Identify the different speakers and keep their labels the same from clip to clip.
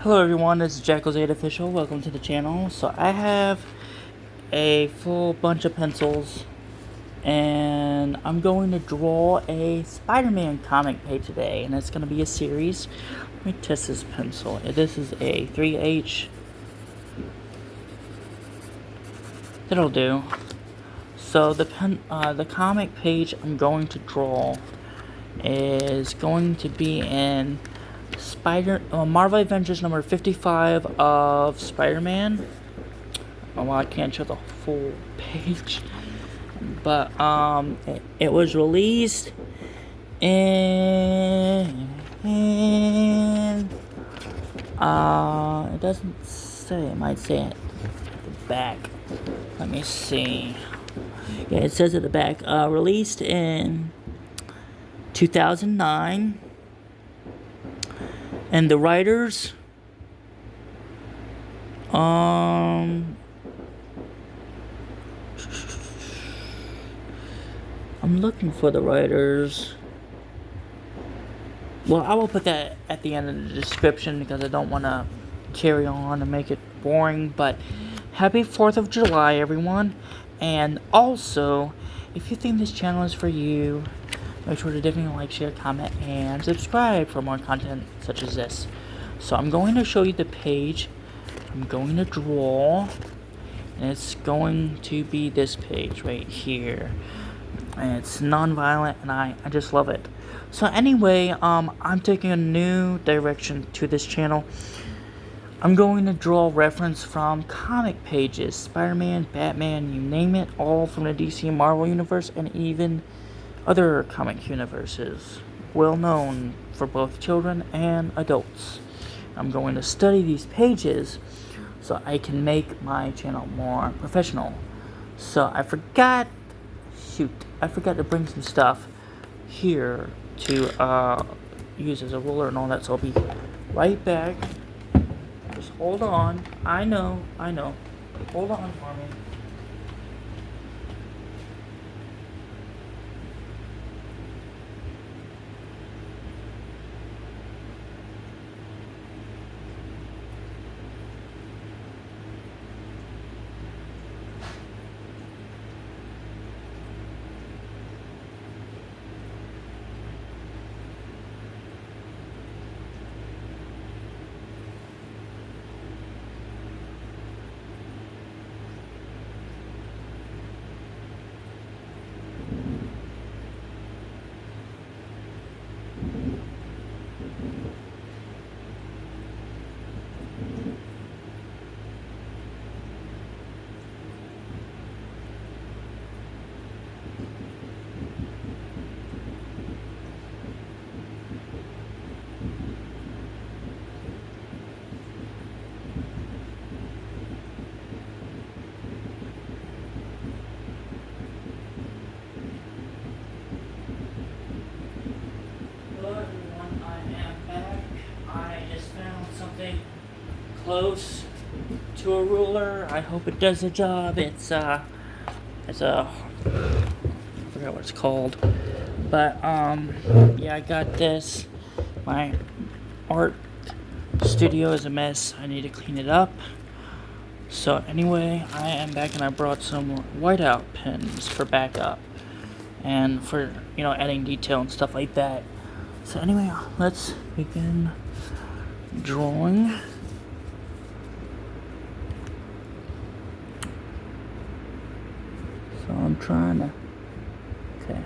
Speaker 1: Hello everyone, this is Jackal8 Official. Welcome to the channel. So I have a full bunch of pencils and I'm going to draw a Spider-Man comic page today, and it's going to be a series. Let me test this pencil. This is a 3H. It'll do. So the comic page I'm going to draw is going to be in Marvel Avengers number 55 of Spider-Man. Well, I can't show the full page, but it was released in it doesn't say. It might say it at the back. Let me see. Yeah, it says at the back. Released in 2009, and the writers I'm looking for the writers. Well, I will put that at the end of the description because I don't want to carry on and make it boring. But happy 4th of July, everyone. And also, if you think this channel is for you, make sure to definitely like, share, comment, and subscribe for more content such as this. So I'm going to show you the page I'm going to draw. And it's going to be this page right here. And it's non-violent, and I just love it. So anyway, I'm taking a new direction to this channel. I'm going to draw reference from comic pages, Spider-Man, Batman, you name it, all from the DC and Marvel universe, and even other comic universes, well known for both children and adults. I'm going to study these pages so I can make my channel more professional. So I forgot to bring some stuff here to use as a ruler and all that, so I'll be right back. Just hold on. I know. Hold on for me. Hello everyone, I am back. I just found something close to a ruler. I hope it does the job. It's I forgot what it's called. But yeah, I got this. My art studio is a mess. I need to clean it up. So anyway, I am back, and I brought some whiteout pens for backup and for, adding detail and stuff like that. So anyway, let's begin drawing. So I'm trying to, okay.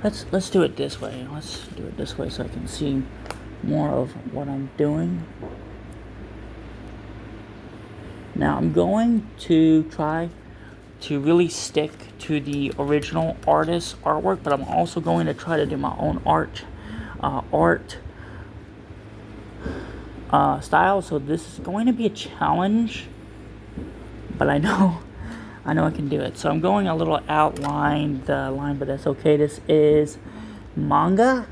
Speaker 1: Let's do it this way. Let's do it this way so I can see more of what I'm doing. Now I'm going to try to really stick to the original artist's artwork, but I'm also going to try to do my own art style. So this is going to be a challenge, but I know I can do it. So I'm going a little outline the line, but that's okay. This is manga.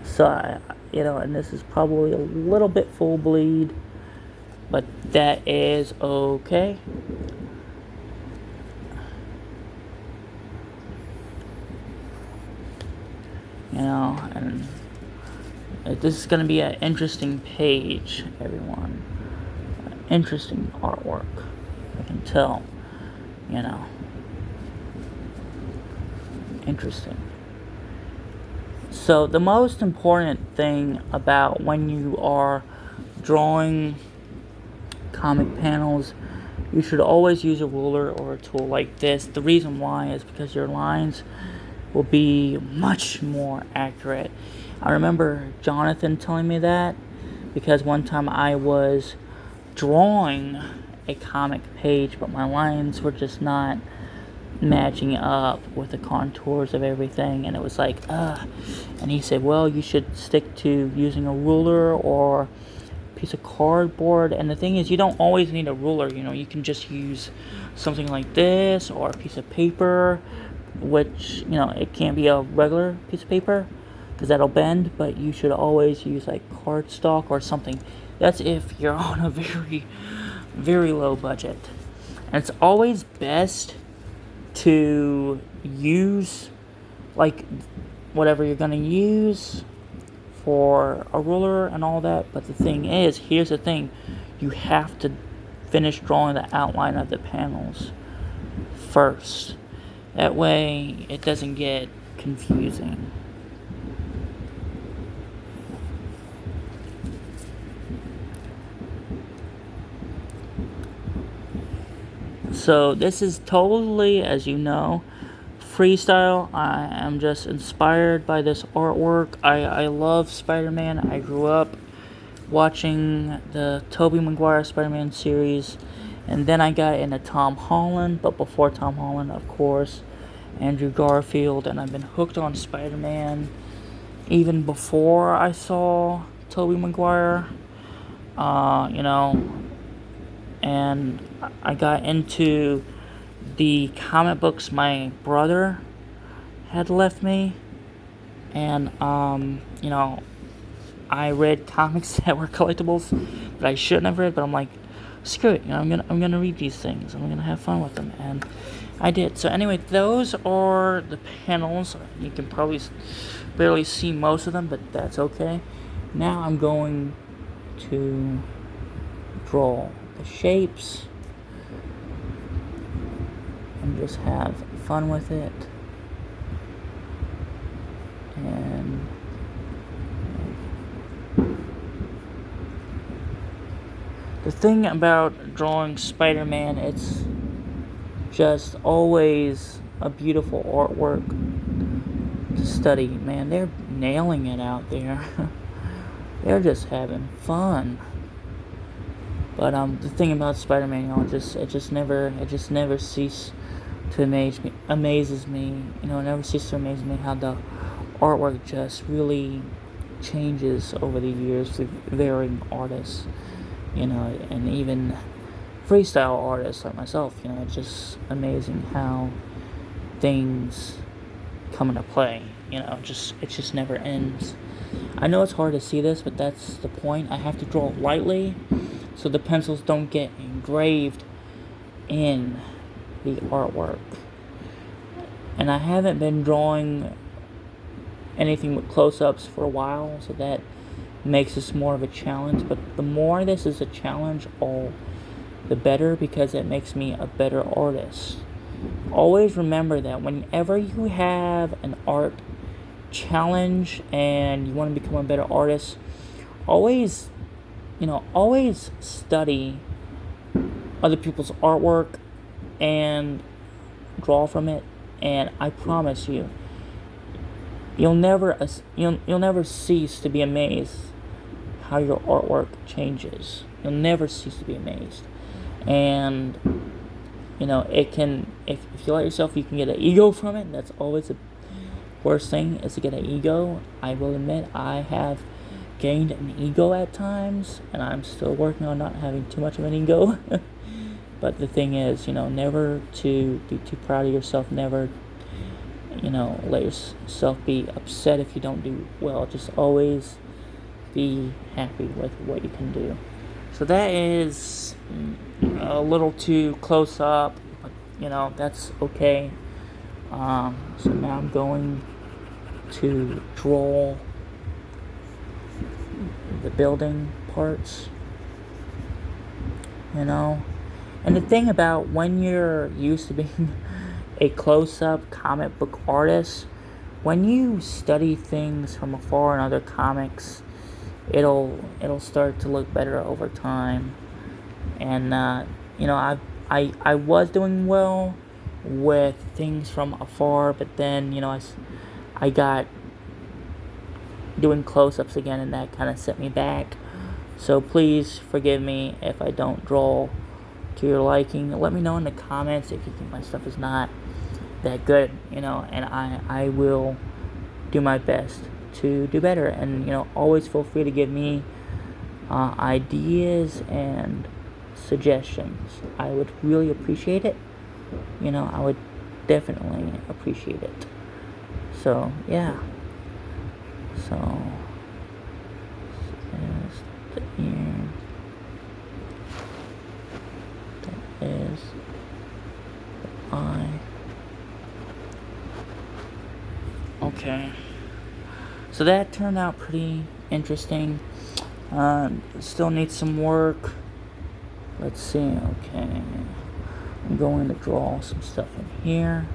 Speaker 1: So, and this is probably a little bit full bleed, but that is okay. And This is going to be an interesting page, everyone. Interesting artwork. I can tell. You know. Interesting. So the most important thing about when you are drawing comic panels, you should always use a ruler or a tool like this. The reason why is because your lines will be much more accurate. I remember Jonathan telling me that because one time I was drawing a comic page, but my lines were just not matching up with the contours of everything, and it was like, and he said, well, you should stick to using a ruler or a piece of cardboard. And the thing is, you don't always need a ruler, you can just use something like this or a piece of paper, which, it can't be a regular piece of paper because that'll bend, but you should always use like cardstock or something. That's if you're on a very, very low budget. And it's always best to use like whatever you're going to use for a ruler and all that. But the thing is, here's the thing, you have to finish drawing the outline of the panels first. That way it doesn't get confusing. So this is totally, as you know, freestyle. I am just inspired by this artwork. I love Spider-Man. I grew up watching the Tobey Maguire Spider-Man series, and then I got into Tom Holland, but before Tom Holland, of course, Andrew Garfield, and I've been hooked on Spider-Man even before I saw Tobey Maguire, and I got into the comic books my brother had left me, and I read comics that were collectibles that I shouldn't have read, but I'm like, screw it, I'm gonna read these things, I'm gonna have fun with them, and I did. So anyway, those are the panels. You can probably barely see most of them, but that's okay. Now I'm going to draw the shapes and just have fun with it. And the thing about drawing Spider-Man, it's just always a beautiful artwork to study. Man, they're nailing it out there. They're just having fun. But the thing about Spider-Man, it just never ceases to amazes me. It never ceases to amaze me how the artwork just really changes over the years with varying artists. And even freestyle artists like myself. It's just amazing how things come into play. It just never ends. I know it's hard to see this, but that's the point. I have to draw lightly so the pencils don't get engraved in the artwork. And I haven't been drawing anything with close-ups for a while, so that makes this more of a challenge. But the more this is a challenge, the better, because it makes me a better artist. Always remember that whenever you have an art challenge and you want to become a better artist, always study other people's artwork and draw from it, and I promise you, you'll never cease to be amazed how your artwork changes. You'll never cease to be amazed. And it can, if you let yourself, you can get an ego from it. That's always the worst thing, is to get an ego. I will admit I have gained an ego at times, and I'm still working on not having too much of an ego. But the thing is, never to be too proud of yourself. Never, let yourself be upset if you don't do well. Just always be happy with what you can do. So that is a little too close up, but that's okay. So now I'm going to draw the building parts, you know. And the thing about when you're used to being a close-up comic book artist, when you study things from afar in other comics, it'll start to look better over time. And you know, I was doing well with things from afar, but then, you know, I got doing close-ups again, and that kind of set me back. So please forgive me if I don't draw to your liking. Let me know in the comments if you think my stuff is not that good, you know, and I will do my best to do better. And, you know, always feel free to give me ideas and suggestions. I would really appreciate it. You know, I would definitely appreciate it. So, yeah. So, there's the ear. That is the eye. Okay. So that turned out pretty interesting. Still needs some work. Let's see. Okay. I'm going to draw some stuff in here.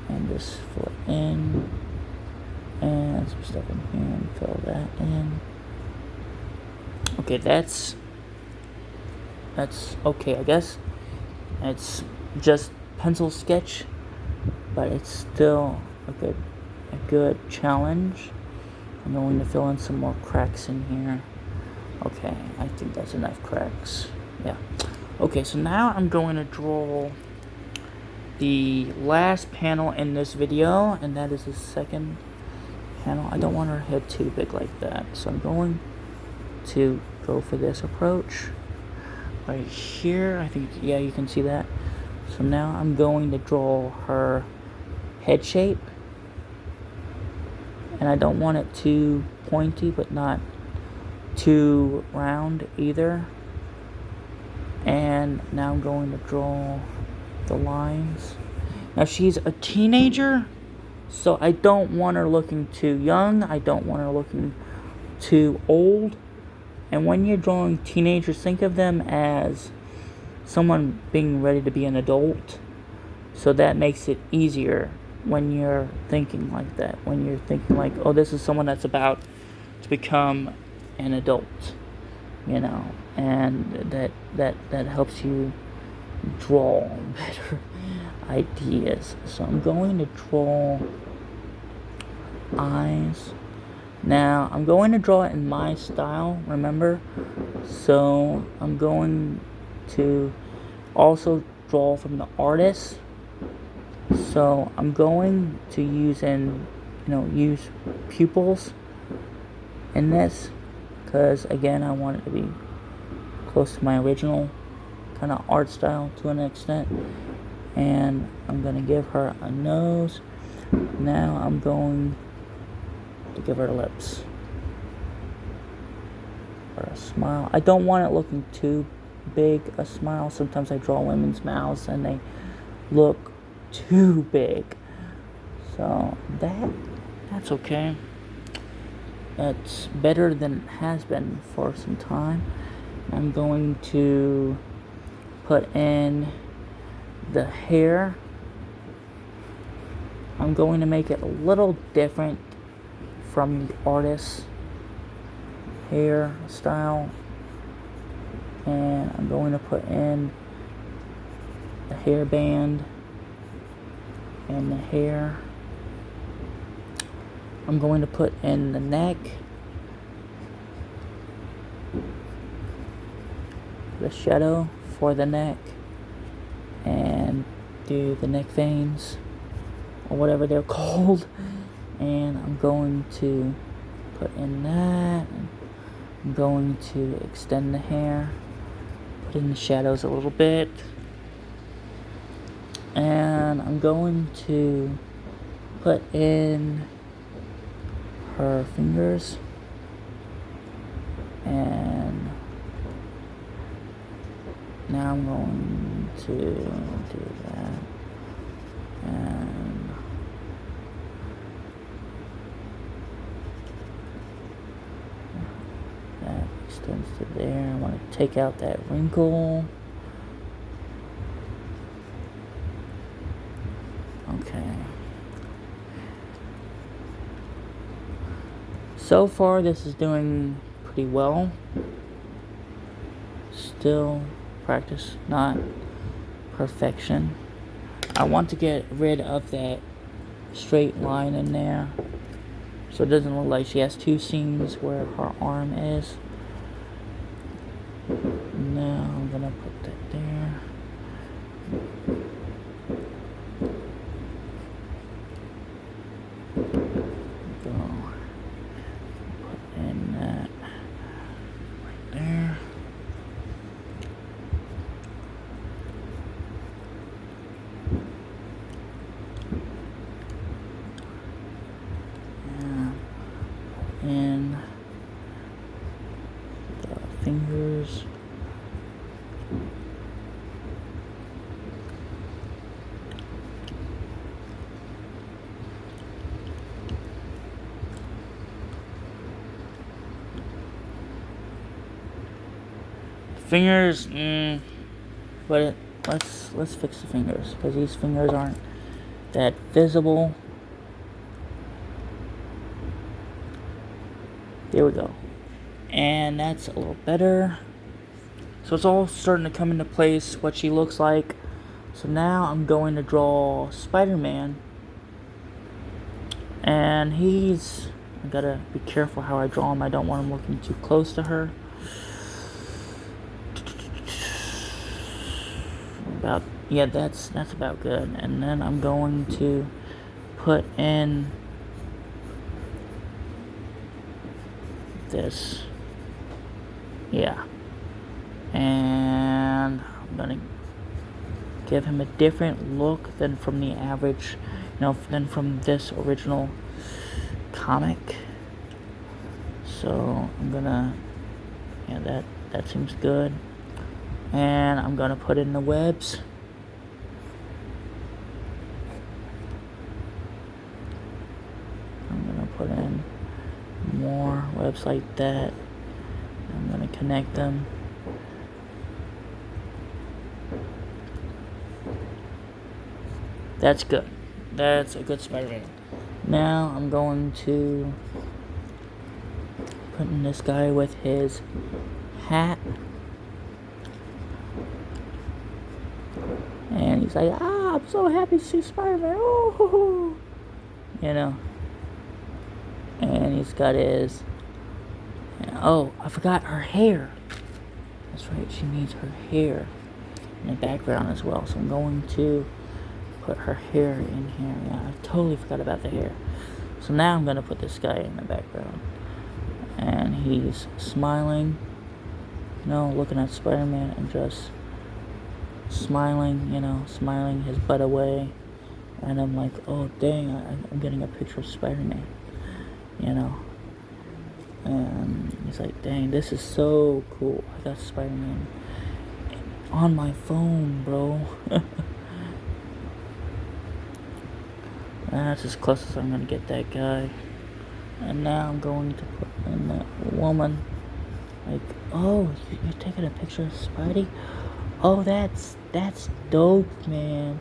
Speaker 1: And just fill it in. And some stuff in here and fill that in. Okay, that's okay, I guess. It's just pencil sketch, but it's still a good challenge. I'm going to fill in some more cracks in here. Okay, I think that's enough cracks. Yeah. Okay, so now I'm going to draw the last panel in this video, and that is the second panel. I don't want her head too big like that, so I'm going to go for this approach right here. I think, yeah, you can see that. So now I'm going to draw her head shape, and I don't want it too pointy but not too round either. And now I'm going to draw the lines. Now she's a teenager, so I don't want her looking too young. I don't want her looking too old. And when you're drawing teenagers, think of them as someone being ready to be an adult. So that makes it easier when you're thinking like that. When you're thinking like, oh, this is someone that's about to become an adult, you know. And that helps you draw better ideas. So I'm going to draw eyes. Now, I'm going to draw it in my style, remember? So, I'm going to also draw from the artist. So, I'm going to use pupils in this, because, again, I want it to be close to my original kind of art style to an extent. And I'm going to give her a nose. Now, I'm going to give her lips or a smile. I don't want it looking too big, a smile. Sometimes I draw women's mouths and they look too big. So that's okay. It's better than it has been for some time. I'm going to put in the hair. I'm going to make it a little different from the artist's hairstyle, and I'm going to put in the hairband and the hair. I'm going to put in the neck, the shadow for the neck, and do the neck veins or whatever they're called. And I'm going to put in that. I'm going to extend the hair, put in the shadows a little bit, and I'm going to put in her fingers, and now I'm going to do that, and extends to there. I want to take out that wrinkle. Okay. So far, this is doing pretty well. Still practice, not perfection. I want to get rid of that straight line in there, so it doesn't look like she has two seams where her arm is. Now I'm gonna put that there. Go. Put in that right there. And the fingers. Fingers, but let's fix the fingers, because these fingers aren't that visible. There we go. And that's a little better. So it's all starting to come into place, what she looks like. So now I'm going to draw Spider-Man. And I gotta be careful how I draw him. I don't want him looking too close to her. That's about good. And then I'm going to put in this. Yeah. And I'm gonna give him a different look than from the average, than from this original comic. So I'm gonna, that seems good. And I'm gonna put in the webs. I'm gonna put in more webs like that. I'm gonna connect them. That's good. That's a good Spider-Man. Now I'm going to put in this guy with his hat. And he's like, I'm so happy to see Spider-Man. Oh, And he's got his... Oh, I forgot her hair. That's right, she needs her hair in the background as well. So I'm going to put her hair in here. Yeah, I totally forgot about the hair. So now I'm going to put this guy in the background. And he's smiling. Looking at Spider-Man and just smiling, smiling his butt away. And I'm like, oh dang, I'm getting a picture of Spider-Man, And he's like, dang, this is so cool. I got Spider-Man on my phone, bro. That's as close as I'm gonna get that guy. And now I'm going to put in that woman. Like, oh, you're taking a picture of Spidey? Oh, that's dope, man.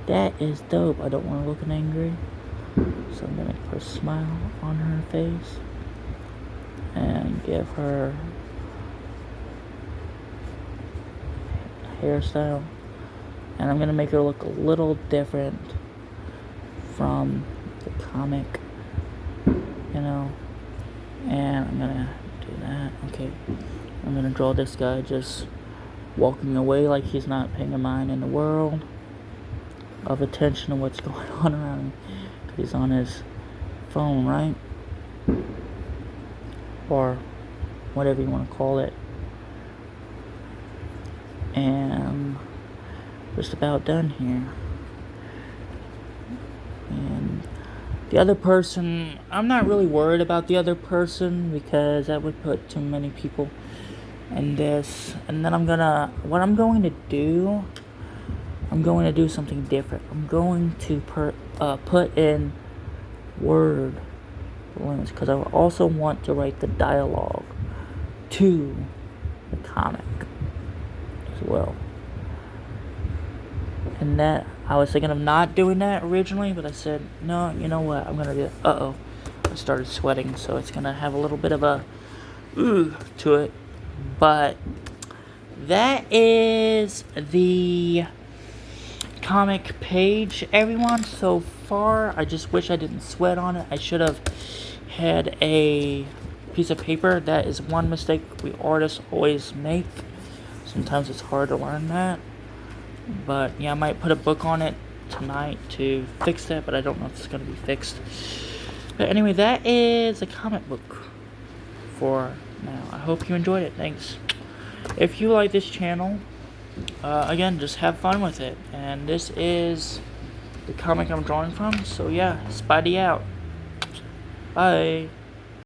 Speaker 1: That is dope. I don't want to look angry. So I'm gonna put a smile on her face. And give her a hairstyle. And I'm gonna make her look a little different from the comic. And I'm gonna do that. Okay. I'm gonna draw this guy just walking away like he's not paying a mind in the world of attention to what's going on around him, because he's on his phone, right? Or whatever you want to call it. And just about done here. And the other person, I'm not really worried about the other person, because that would put too many people in this. And then what I'm going to do something different. I'm going to put in word balloons, because I also want to write the dialogue to the comic as well. And that, I was thinking of not doing that originally, but I said, no, you know what, I'm gonna do it. Uh-oh, I started sweating, so it's gonna have a little bit of a to it. But that is the comic page, everyone, so far. I just wish I didn't sweat on it. I should have had a piece of paper. That is one mistake we artists always make. Sometimes it's hard to learn that. But yeah, I might put a book on it tonight to fix that, but I don't know if it's going to be fixed. But anyway, that is a comic book for now. I hope you enjoyed it. Thanks. If you like this channel, again, just have fun with it. And this is the comic I'm drawing from. So yeah, Spidey out. Bye.